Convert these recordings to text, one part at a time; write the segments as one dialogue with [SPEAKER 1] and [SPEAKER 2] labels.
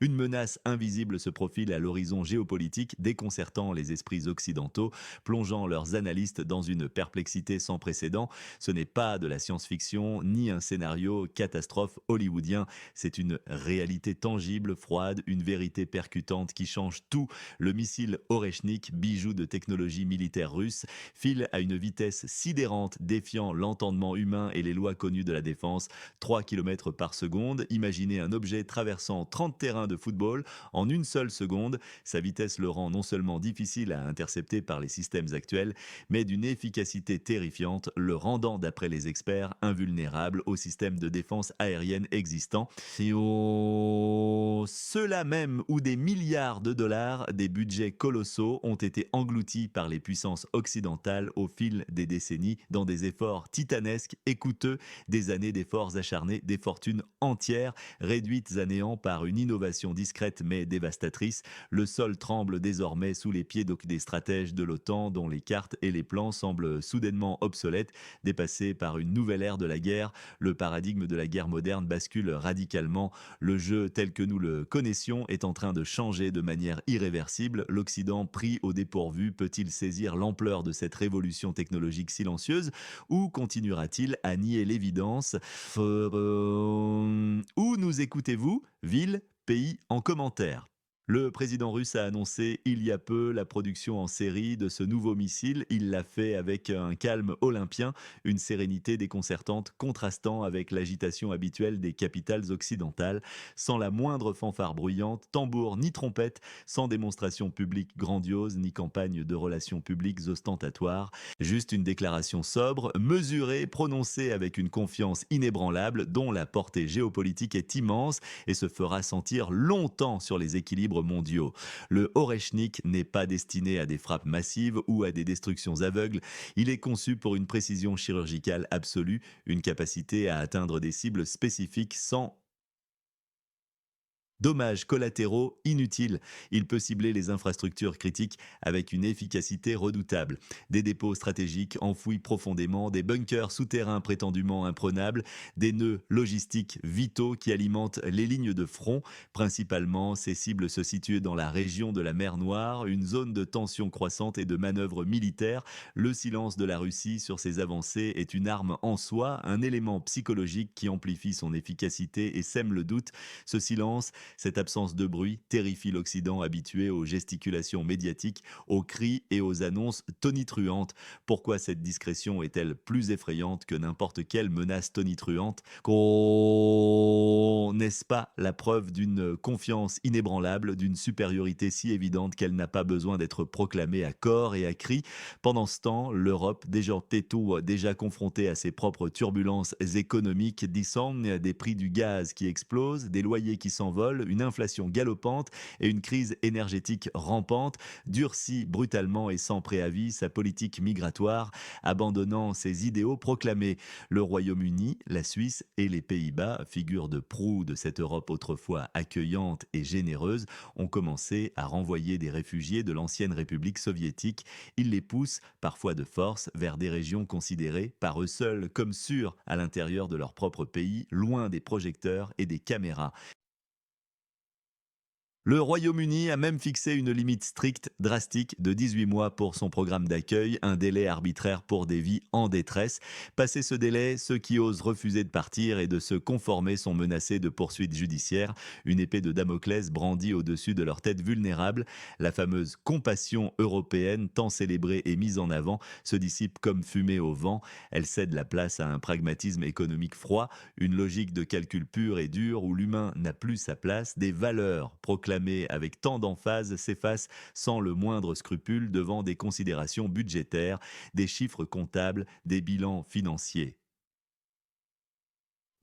[SPEAKER 1] Une menace invisible se profile à l'horizon géopolitique, déconcertant les esprits occidentaux, plongeant leurs analystes dans une perplexité sans précédent. Ce n'est pas de la science-fiction, ni un scénario catastrophe hollywoodien, c'est une réalité tangible, froide, une vérité percutante qui change tout. Le missile Oreshnik, bijou de technologie militaire russe, file à une vitesse sidérante, défiant l'entendement humain et les lois connues de la défense. 3 km par seconde. Imaginez un objet traversant 30 terrains de football en une seule seconde. Sa vitesse le rend non seulement difficile à intercepter par les systèmes actuels, mais d'une efficacité terrifiante, le rendant, d'après les experts, invulnérable aux systèmes de défense aérienne existants. Et ceux-là même où des milliards de dollars, des budgets colossaux ont été engloutis par les puissances occidentales au fil des décennies dans des efforts titanesques et coûteux, des années d'efforts acharnés, des fortunes entières réduites à néant par une innovation discrète mais dévastatrice. Le sol tremble désormais sous les pieds des stratèges de l'OTAN dont les cartes et les plans semblent soudainement obsolètes, dépassés par une nouvelle ère de la guerre. Le paradigme de la guerre moderne bascule radicalement. Le jeu tel que nous le connaissions est en train de changer de manière irréversible. L'Occident, pris au dépourvu, peut-il saisir l'ampleur de cette révolution technologique silencieuse ou continuera-t-il à nier l'évidence? Où nous écoutez-vous? Ville, pays, en commentaire. Le président russe a annoncé il y a peu la production en série de ce nouveau missile. Il l'a fait avec un calme olympien, une sérénité déconcertante contrastant avec l'agitation habituelle des capitales occidentales, sans la moindre fanfare bruyante, tambour ni trompette, sans démonstration publique grandiose ni campagne de relations publiques ostentatoires. Juste une déclaration sobre, mesurée, prononcée avec une confiance inébranlable dont la portée géopolitique est immense et se fera sentir longtemps sur les équilibres mondiaux. Le Oreshnik n'est pas destiné à des frappes massives ou à des destructions aveugles, il est conçu pour une précision chirurgicale absolue, une capacité à atteindre des cibles spécifiques sans dommages collatéraux inutiles. Il peut cibler les infrastructures critiques avec une efficacité redoutable. Des dépôts stratégiques enfouis profondément, des bunkers souterrains prétendument imprenables, des nœuds logistiques vitaux qui alimentent les lignes de front. Principalement, ces cibles se situent dans la région de la mer Noire, une zone de tension croissante et de manœuvres militaires. Le silence de la Russie sur ces avancées est une arme en soi, un élément psychologique qui amplifie son efficacité et sème le doute. Ce silence, cette absence de bruit terrifie l'Occident habitué aux gesticulations médiatiques, aux cris et aux annonces tonitruantes. Pourquoi cette discrétion est-elle plus effrayante que n'importe quelle menace tonitruante? N'est-ce pas la preuve d'une confiance inébranlable, d'une supériorité si évidente qu'elle n'a pas besoin d'être proclamée à corps et à cri? Pendant ce temps, l'Europe, déjà tétou, déjà confrontée à ses propres turbulences économiques, discerne des prix du gaz qui explosent, des loyers qui s'envolent, une inflation galopante et une crise énergétique rampante, durcit brutalement et sans préavis sa politique migratoire, abandonnant ses idéaux proclamés. Le Royaume-Uni, la Suisse et les Pays-Bas, figures de proue de cette Europe autrefois accueillante et généreuse, ont commencé à renvoyer des réfugiés de l'ancienne République soviétique. Ils les poussent, parfois de force, vers des régions considérées par eux seuls comme sûres à l'intérieur de leur propre pays, loin des projecteurs et des caméras. Le Royaume-Uni a même fixé une limite stricte, drastique, de 18 mois pour son programme d'accueil, un délai arbitraire pour des vies en détresse. Passé ce délai, ceux qui osent refuser de partir et de se conformer sont menacés de poursuites judiciaires, une épée de Damoclès brandie au-dessus de leur tête vulnérable. La fameuse compassion européenne, tant célébrée et mise en avant, se dissipe comme fumée au vent. Elle cède la place à un pragmatisme économique froid, une logique de calcul pur et dur où l'humain n'a plus sa place, des valeurs proclamées avec tant d'emphase s'effacent sans le moindre scrupule devant des considérations budgétaires, des chiffres comptables, des bilans financiers.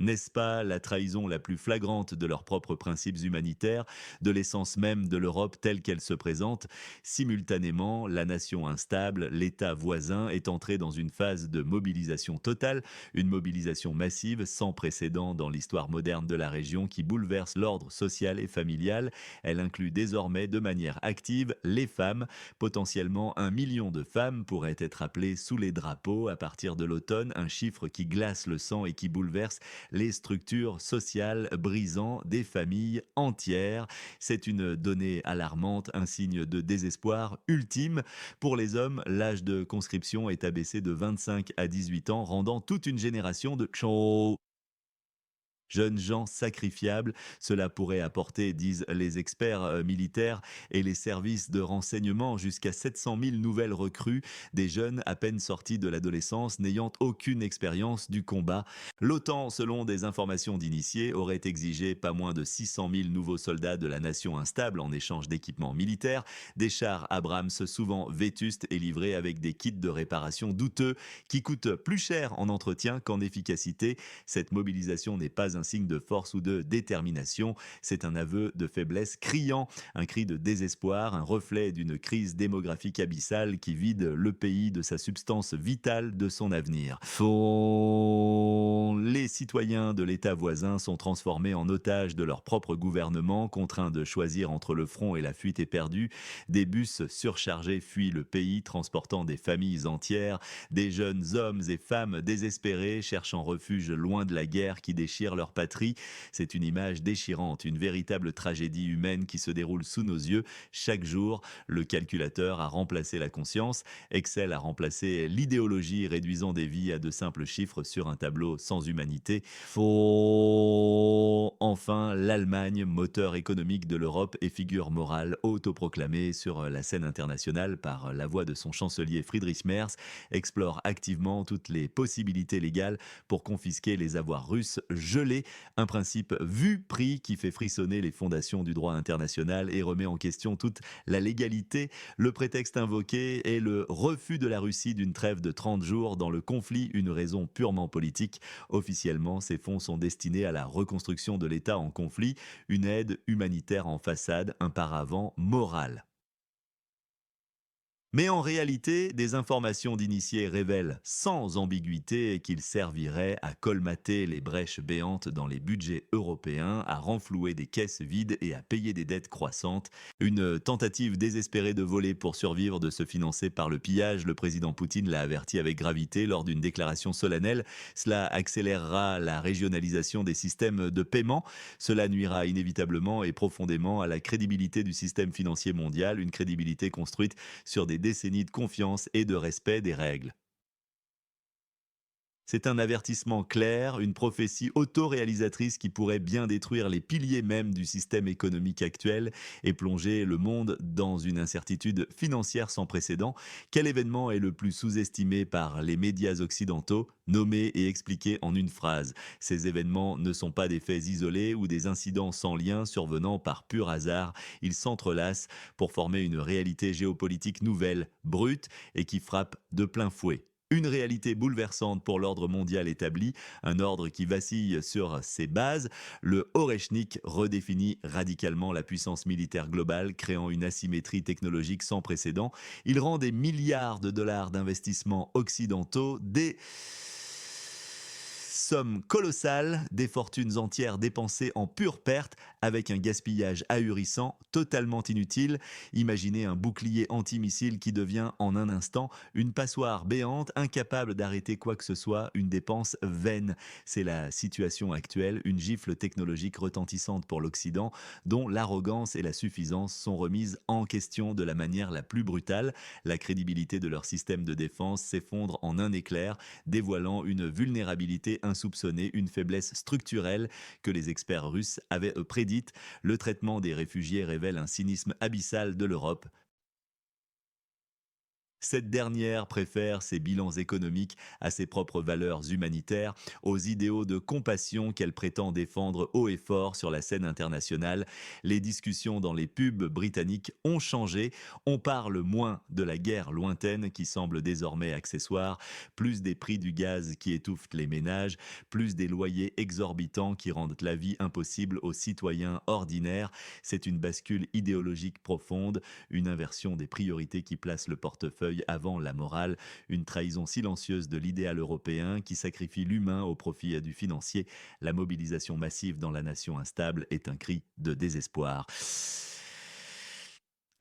[SPEAKER 1] N'est-ce pas la trahison la plus flagrante de leurs propres principes humanitaires, de l'essence même de l'Europe telle qu'elle se présente? Simultanément, la nation instable, l'État voisin, est entré dans une phase de mobilisation totale, une mobilisation massive sans précédent dans l'histoire moderne de la région qui bouleverse l'ordre social et familial. Elle inclut désormais de manière active les femmes. Potentiellement 1 million de femmes pourraient être appelées sous les drapeaux à partir de l'automne, un chiffre qui glace le sang et qui bouleverse les structures sociales, brisant des familles entières. C'est une donnée alarmante, un signe de désespoir ultime. Pour les hommes, l'âge de conscription est abaissé de 25 à 18 ans, rendant toute une génération de jeunes gens sacrifiables. Cela pourrait apporter, disent les experts militaires et les services de renseignement, jusqu'à 700 000 nouvelles recrues, des jeunes à peine sortis de l'adolescence n'ayant aucune expérience du combat. L'OTAN, selon des informations d'initiés, aurait exigé pas moins de 600 000 nouveaux soldats de la nation instable en échange d'équipements militaires, des chars Abrams souvent vétustes et livrés avec des kits de réparation douteux qui coûtent plus cher en entretien qu'en efficacité. Cette mobilisation n'est pas un signe de force ou de détermination, c'est un aveu de faiblesse criant, un cri de désespoir, un reflet d'une crise démographique abyssale qui vide le pays de sa substance vitale, de son avenir. Les citoyens de l'État voisin sont transformés en otages de leur propre gouvernement, contraints de choisir entre le front et la fuite éperdue. Des bus surchargés fuient le pays, transportant des familles entières, des jeunes hommes et femmes désespérés cherchant refuge loin de la guerre qui déchire leur patrie. C'est une image déchirante, une véritable tragédie humaine qui se déroule sous nos yeux. Chaque jour, le calculateur a remplacé la conscience, Excel a remplacé l'idéologie, réduisant des vies à de simples chiffres sur un tableau sans humanité. Enfin, l'Allemagne, moteur économique de l'Europe et figure morale autoproclamée sur la scène internationale par la voix de son chancelier Friedrich Merz, explore activement toutes les possibilités légales pour confisquer les avoirs russes gelés, un principe vu-pris qui fait frissonner les fondations du droit international et remet en question toute la légalité. Le prétexte invoqué est le refus de la Russie d'une trêve de 30 jours dans le conflit, une raison purement politique. Officiellement, ces fonds sont destinés à la reconstruction de l'État en conflit, une aide humanitaire en façade, un paravent moral. Mais en réalité, des informations d'initiés révèlent sans ambiguïté qu'il servirait à colmater les brèches béantes dans les budgets européens, à renflouer des caisses vides et à payer des dettes croissantes. Une tentative désespérée de voler pour survivre, de se financer par le pillage, le président Poutine l'a averti avec gravité lors d'une déclaration solennelle. Cela accélérera la régionalisation des systèmes de paiement. Cela nuira inévitablement et profondément à la crédibilité du système financier mondial, une crédibilité construite sur des décennies de confiance et de respect des règles. C'est un avertissement clair, une prophétie autoréalisatrice qui pourrait bien détruire les piliers même du système économique actuel et plonger le monde dans une incertitude financière sans précédent. Quel événement est le plus sous-estimé par les médias occidentaux, nommé et expliqué en une phrase? Ces événements ne sont pas des faits isolés ou des incidents sans lien survenant par pur hasard. Ils s'entrelacent pour former une réalité géopolitique nouvelle, brute et qui frappe de plein fouet. Une réalité bouleversante pour l'ordre mondial établi, un ordre qui vacille sur ses bases. Le Oreshnik redéfinit radicalement la puissance militaire globale, créant une asymétrie technologique sans précédent. Il rend des milliards de dollars d'investissements occidentaux, des sommes colossales, des fortunes entières dépensées en pure perte, avec un gaspillage ahurissant, totalement inutile. Imaginez un bouclier antimissile qui devient en un instant une passoire béante, incapable d'arrêter quoi que ce soit, une dépense vaine. C'est la situation actuelle, une gifle technologique retentissante pour l'Occident, dont l'arrogance et la suffisance sont remises en question de la manière la plus brutale. La crédibilité de leur système de défense s'effondre en un éclair, dévoilant une vulnérabilité insoupçonnée, une faiblesse structurelle que les experts russes avaient prédite. Le traitement des réfugiés révèle un cynisme abyssal de l'Europe. Cette dernière préfère ses bilans économiques à ses propres valeurs humanitaires, aux idéaux de compassion qu'elle prétend défendre haut et fort sur la scène internationale. Les discussions dans les pubs britanniques ont changé. On parle moins de la guerre lointaine qui semble désormais accessoire, plus des prix du gaz qui étouffent les ménages, plus des loyers exorbitants qui rendent la vie impossible aux citoyens ordinaires. C'est une bascule idéologique profonde, une inversion des priorités qui place le portefeuille avant la morale, une trahison silencieuse de l'idéal européen qui sacrifie l'humain au profit du financier. La mobilisation massive dans la nation instable est un cri de désespoir.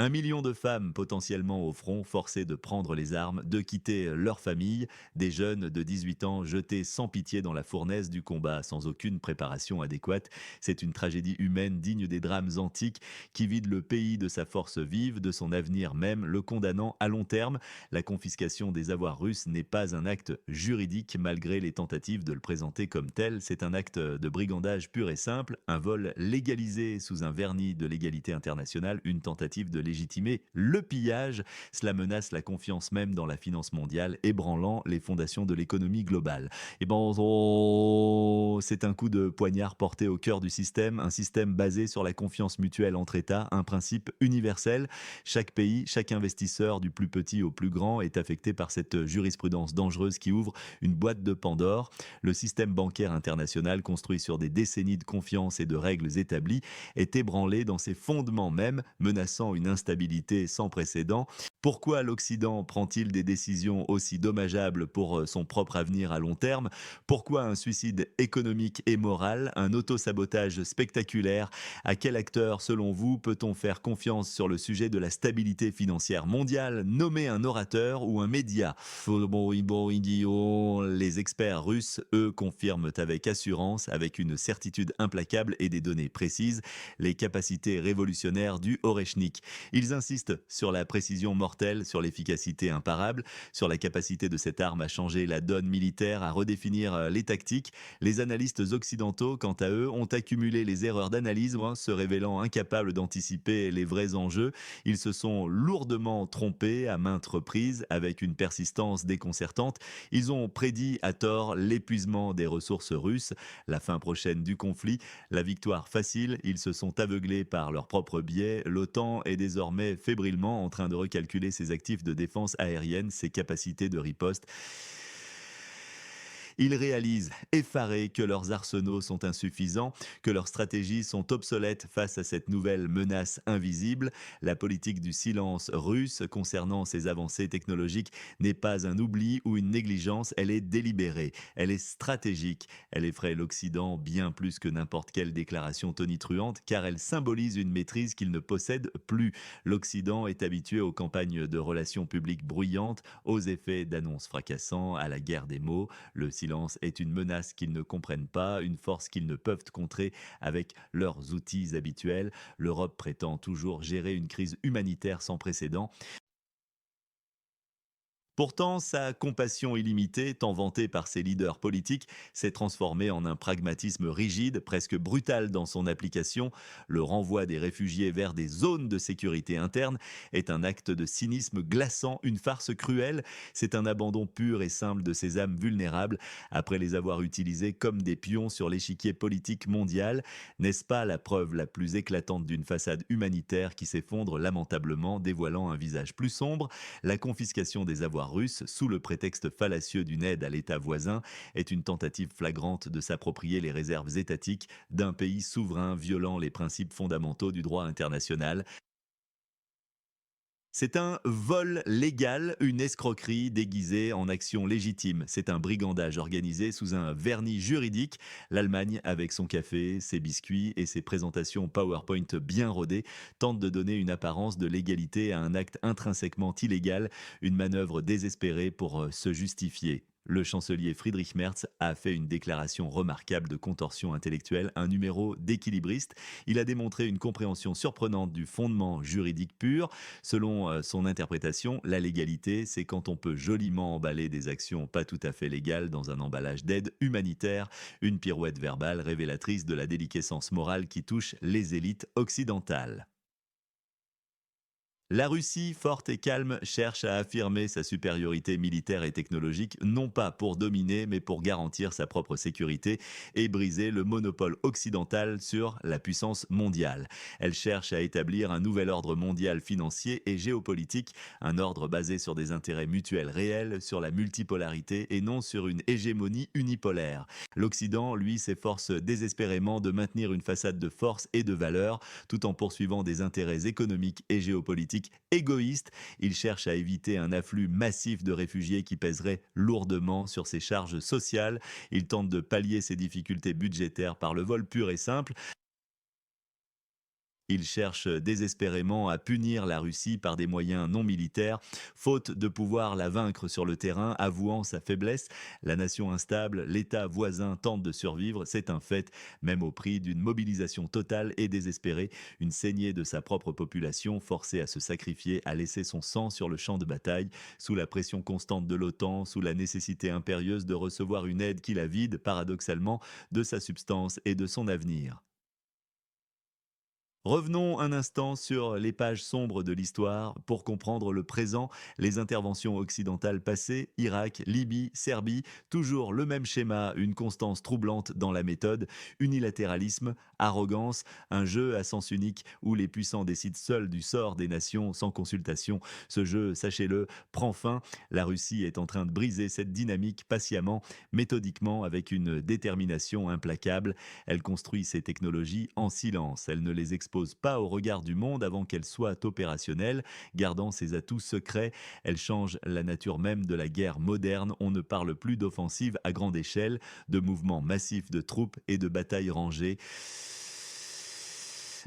[SPEAKER 1] 1 million de femmes potentiellement au front, forcées de prendre les armes, de quitter leur famille, des jeunes de 18 ans jetés sans pitié dans la fournaise du combat, sans aucune préparation adéquate. C'est une tragédie humaine digne des drames antiques qui vide le pays de sa force vive, de son avenir même, le condamnant à long terme. La confiscation des avoirs russes n'est pas un acte juridique malgré les tentatives de le présenter comme tel. C'est un acte de brigandage pur et simple, un vol légalisé sous un vernis de l'égalité internationale, une tentative de légitimer le pillage. Cela menace la confiance même dans la finance mondiale, ébranlant les fondations de l'économie globale. Et ben, c'est un coup de poignard porté au cœur du système, un système basé sur la confiance mutuelle entre États, un principe universel. Chaque pays, chaque investisseur, du plus petit au plus grand, est affecté par cette jurisprudence dangereuse qui ouvre une boîte de Pandore. Le système bancaire international, construit sur des décennies de confiance et de règles établies, est ébranlé dans ses fondements même, menaçant une instabilité sans précédent. Pourquoi l'Occident prend-il des décisions aussi dommageables pour son propre avenir à long terme? Pourquoi un suicide économique et moral, un autosabotage spectaculaire? À quel acteur, selon vous, peut-on faire confiance sur le sujet de la stabilité financière mondiale? Nommer un orateur ou un média? Bon, idiot. Les experts russes, eux, confirment avec assurance, avec une certitude implacable et des données précises, les capacités révolutionnaires du Oreshnik. Ils insistent sur la précision mortelle, sur l'efficacité imparable, sur la capacité de cette arme à changer la donne militaire, à redéfinir les tactiques. Les analystes occidentaux, quant à eux, ont accumulé les erreurs d'analyse, se révélant incapables d'anticiper les vrais enjeux. Ils se sont lourdement trompés à maintes reprises, avec une persistance déconcertante. Ils ont prédit à tort l'épuisement des ressources russes, la fin prochaine du conflit, la victoire facile. Ils se sont aveuglés par leurs propres biais. L'OTAN est désormais fébrilement en train de recalculer ses actifs de défense aérienne, ses capacités de riposte. Ils réalisent, effarés, que leurs arsenaux sont insuffisants, que leurs stratégies sont obsolètes face à cette nouvelle menace invisible. La politique du silence russe concernant ces avancées technologiques n'est pas un oubli ou une négligence, elle est délibérée, elle est stratégique. Elle effraie l'Occident bien plus que n'importe quelle déclaration tonitruante, car elle symbolise une maîtrise qu'il ne possède plus. L'Occident est habitué aux campagnes de relations publiques bruyantes, aux effets d'annonces fracassants, à la guerre des mots. Le silence est une menace qu'ils ne comprennent pas, une force qu'ils ne peuvent contrer avec leurs outils habituels. L'Europe prétend toujours gérer une crise humanitaire sans précédent. Pourtant, sa compassion illimitée, tant vantée par ses leaders politiques, s'est transformée en un pragmatisme rigide, presque brutal dans son application. Le renvoi des réfugiés vers des zones de sécurité interne est un acte de cynisme glaçant, une farce cruelle. C'est un abandon pur et simple de ces âmes vulnérables, après les avoir utilisées comme des pions sur l'échiquier politique mondial. N'est-ce pas la preuve la plus éclatante d'une façade humanitaire qui s'effondre lamentablement, dévoilant un visage plus sombre? La confiscation des avoirs russes, sous le prétexte fallacieux d'une aide à l'État voisin, est une tentative flagrante de s'approprier les réserves étatiques d'un pays souverain violant les principes fondamentaux du droit international. C'est un vol légal, une escroquerie déguisée en action légitime. C'est un brigandage organisé sous un vernis juridique. L'Allemagne, avec son café, ses biscuits et ses présentations PowerPoint bien rodées, tente de donner une apparence de légalité à un acte intrinsèquement illégal, une manœuvre désespérée pour se justifier. Le chancelier Friedrich Merz a fait une déclaration remarquable de contorsion intellectuelle, un numéro d'équilibriste. Il a démontré une compréhension surprenante du fondement juridique pur. Selon son interprétation, la légalité, c'est quand on peut joliment emballer des actions pas tout à fait légales dans un emballage d'aide humanitaire, une pirouette verbale révélatrice de la déliquescence morale qui touche les élites occidentales. La Russie, forte et calme, cherche à affirmer sa supériorité militaire et technologique, non pas pour dominer, mais pour garantir sa propre sécurité et briser le monopole occidental sur la puissance mondiale. Elle cherche à établir un nouvel ordre mondial financier et géopolitique, un ordre basé sur des intérêts mutuels réels, sur la multipolarité et non sur une hégémonie unipolaire. L'Occident, lui, s'efforce désespérément de maintenir une façade de force et de valeur, tout en poursuivant des intérêts économiques et géopolitiques égoïste. Il cherche à éviter un afflux massif de réfugiés qui pèserait lourdement sur ses charges sociales. Il tente de pallier ses difficultés budgétaires par le vol pur et simple. Il cherche désespérément à punir la Russie par des moyens non militaires, faute de pouvoir la vaincre sur le terrain, avouant sa faiblesse. La nation instable, l'État voisin tente de survivre, c'est un fait, même au prix d'une mobilisation totale et désespérée, une saignée de sa propre population forcée à se sacrifier, à laisser son sang sur le champ de bataille, sous la pression constante de l'OTAN, sous la nécessité impérieuse de recevoir une aide qui la vide, paradoxalement, de sa substance et de son avenir. Revenons un instant sur les pages sombres de l'histoire pour comprendre le présent, les interventions occidentales passées, Irak, Libye, Serbie, toujours le même schéma, une constance troublante dans la méthode, unilatéralisme, arrogance, un jeu à sens unique où les puissants décident seuls du sort des nations sans consultation. Ce jeu, sachez-le, prend fin. La Russie est en train de briser cette dynamique patiemment, méthodiquement, avec une détermination implacable. Elle construit ses technologies en silence. Elle ne les expose pas au regard du monde avant qu'elles soient opérationnelles, gardant ses atouts secrets. Elle change la nature même de la guerre moderne. On ne parle plus d'offensive à grande échelle, de mouvements massifs de troupes et de batailles rangées,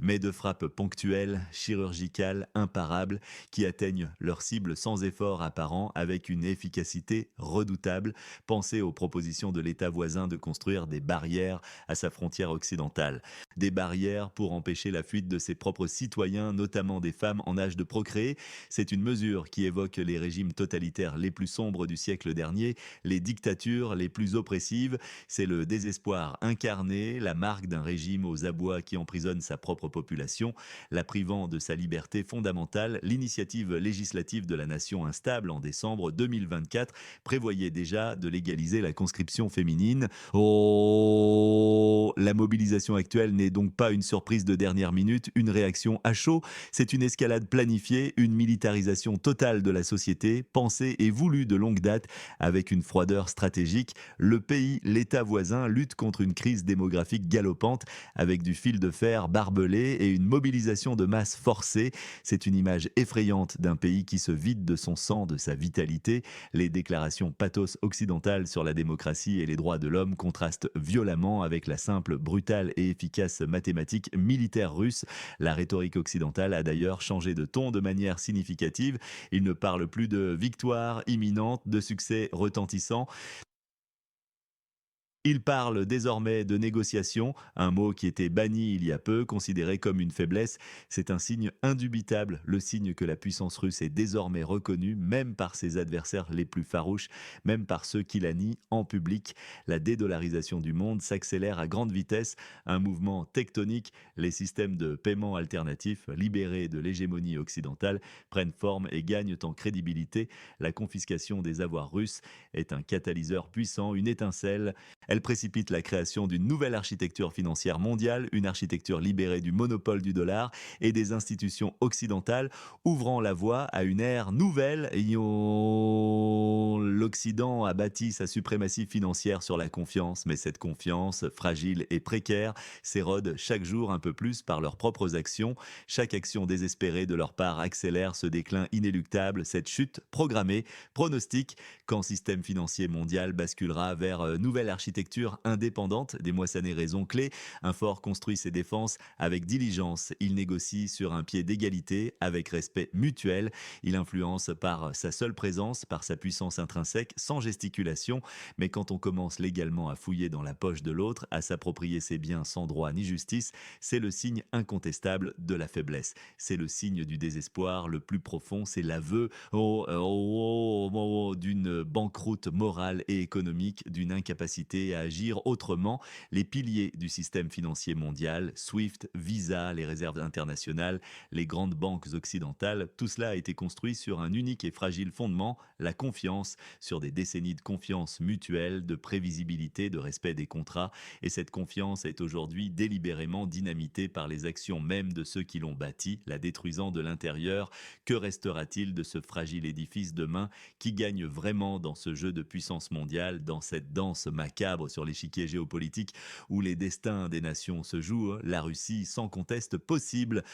[SPEAKER 1] mais de frappes ponctuelles, chirurgicales, imparables, qui atteignent leur cible sans effort apparent, avec une efficacité redoutable. Pensez aux propositions de l'État voisin de construire des barrières à sa frontière occidentale. Des barrières pour empêcher la fuite de ses propres citoyens, notamment des femmes en âge de procréer. C'est une mesure qui évoque les régimes totalitaires les plus sombres du siècle dernier, les dictatures les plus oppressives. C'est le désespoir incarné, la marque d'un régime aux abois qui emprisonne sa propre population, la privant de sa liberté fondamentale. L'initiative législative de la nation instable en décembre 2024 prévoyait déjà de légaliser la conscription féminine. Oh, la mobilisation actuelle n'est donc pas une surprise de dernière minute, une réaction à chaud, c'est une escalade planifiée, une militarisation totale de la société, pensée et voulue de longue date avec une froideur stratégique. Le pays, l'État voisin, lutte contre une crise démographique galopante avec du fil de fer barbelé et une mobilisation de masse forcée. C'est une image effrayante d'un pays qui se vide de son sang, de sa vitalité. Les déclarations pathos occidentales sur la démocratie et les droits de l'homme contrastent violemment avec la simple, brutale et efficace mathématique militaire russe. La rhétorique occidentale a d'ailleurs changé de ton de manière significative. Il ne parle plus de victoire imminente, de succès retentissant. Il parle désormais de négociation, un mot qui était banni il y a peu, considéré comme une faiblesse. C'est un signe indubitable, le signe que la puissance russe est désormais reconnue, même par ses adversaires les plus farouches, même par ceux qui la nient en public. La dédollarisation du monde s'accélère à grande vitesse, un mouvement tectonique. Les systèmes de paiement alternatifs, libérés de l'hégémonie occidentale, prennent forme et gagnent en crédibilité. La confiscation des avoirs russes est un catalyseur puissant, une étincelle. Elle précipite la création d'une nouvelle architecture financière mondiale, une architecture libérée du monopole du dollar et des institutions occidentales, ouvrant la voie à une ère nouvelle. L'Occident a bâti sa suprématie financière sur la confiance, mais cette confiance, fragile et précaire, s'érode chaque jour un peu plus par leurs propres actions. Chaque action désespérée de leur part accélère ce déclin inéluctable, cette chute programmée, pronostique quand système financier mondial basculera vers nouvelle architecture indépendante. Des Moissanet raisons clés. Un fort construit ses défenses avec diligence. Il négocie sur un pied d'égalité, avec respect mutuel. Il influence par sa seule présence, par sa puissance intrinsèque, sans gesticulation. Mais quand on commence légalement à fouiller dans la poche de l'autre, à s'approprier ses biens sans droit ni justice, c'est le signe incontestable de la faiblesse. C'est le signe du désespoir le plus profond. C'est l'aveu d'une banqueroute morale et économique, d'une incapacité à agir autrement. Les piliers du système financier mondial, SWIFT, Visa, les réserves internationales, les grandes banques occidentales, tout cela a été construit sur un unique et fragile fondement, la confiance, sur des décennies de confiance mutuelle, de prévisibilité, de respect des contrats. Et cette confiance est aujourd'hui délibérément dynamitée par les actions mêmes de ceux qui l'ont bâtie, la détruisant de l'intérieur. Que restera-t-il de ce fragile édifice demain? Qui gagne vraiment dans ce jeu de puissance mondiale, dans cette danse macabre sur l'échiquier géopolitique où les destins des nations se jouent? La Russie, sans conteste possible.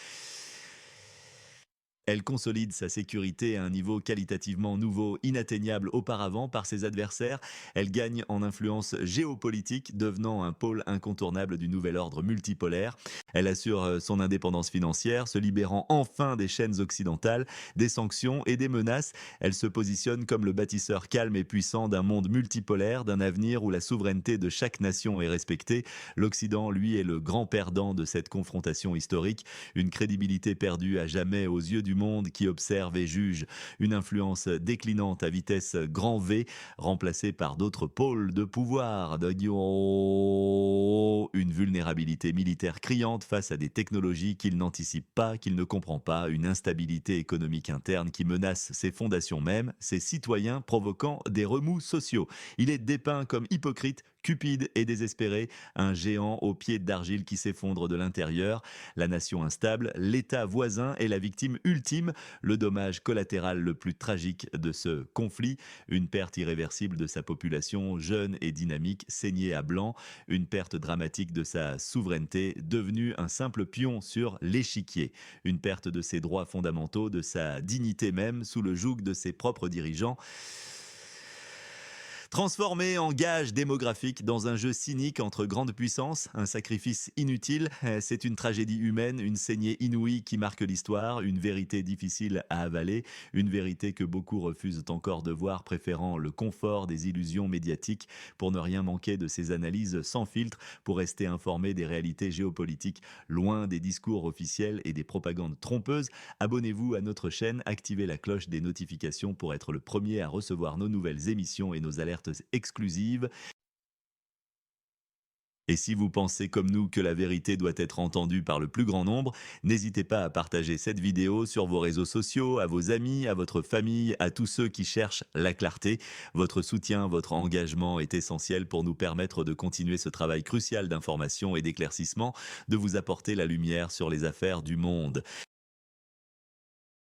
[SPEAKER 1] Elle consolide sa sécurité à un niveau qualitativement nouveau, inatteignable auparavant par ses adversaires. Elle gagne en influence géopolitique, devenant un pôle incontournable du nouvel ordre multipolaire. Elle assure son indépendance financière, se libérant enfin des chaînes occidentales, des sanctions et des menaces. Elle se positionne comme le bâtisseur calme et puissant d'un monde multipolaire, d'un avenir où la souveraineté de chaque nation est respectée. L'Occident, lui, est le grand perdant de cette confrontation historique, une crédibilité perdue à jamais aux yeux du monde qui observe et juge, une influence déclinante à vitesse grand V, remplacée par d'autres pôles de pouvoir, une vulnérabilité militaire criante face à des technologies qu'il n'anticipe pas, qu'il ne comprend pas, une instabilité économique interne qui menace ses fondations mêmes, ses citoyens, provoquant des remous sociaux. Il est dépeint comme hypocrite, cupide et désespéré, un géant aux pieds d'argile qui s'effondre de l'intérieur. La nation instable, l'État voisin est la victime ultime, le dommage collatéral le plus tragique de ce conflit, une perte irréversible de sa population jeune et dynamique, saignée à blanc, une perte dramatique de sa souveraineté, devenue un simple pion sur l'échiquier, une perte de ses droits fondamentaux, de sa dignité même, sous le joug de ses propres dirigeants. Transformé en gage démographique dans un jeu cynique entre grandes puissances, un sacrifice inutile, c'est une tragédie humaine, une saignée inouïe qui marque l'histoire, une vérité difficile à avaler, une vérité que beaucoup refusent encore de voir, préférant le confort des illusions médiatiques pour ne rien manquer de ces analyses sans filtre, pour rester informés des réalités géopolitiques, loin des discours officiels et des propagandes trompeuses. Abonnez-vous à notre chaîne, activez la cloche des notifications pour être le premier à recevoir nos nouvelles émissions et nos alertes exclusives. Et si vous pensez comme nous que la vérité doit être entendue par le plus grand nombre, n'hésitez pas à partager cette vidéo sur vos réseaux sociaux, à vos amis, à votre famille, à tous ceux qui cherchent la clarté. Votre soutien, votre engagement est essentiel pour nous permettre de continuer ce travail crucial d'information et d'éclaircissement, de vous apporter la lumière sur les affaires du monde.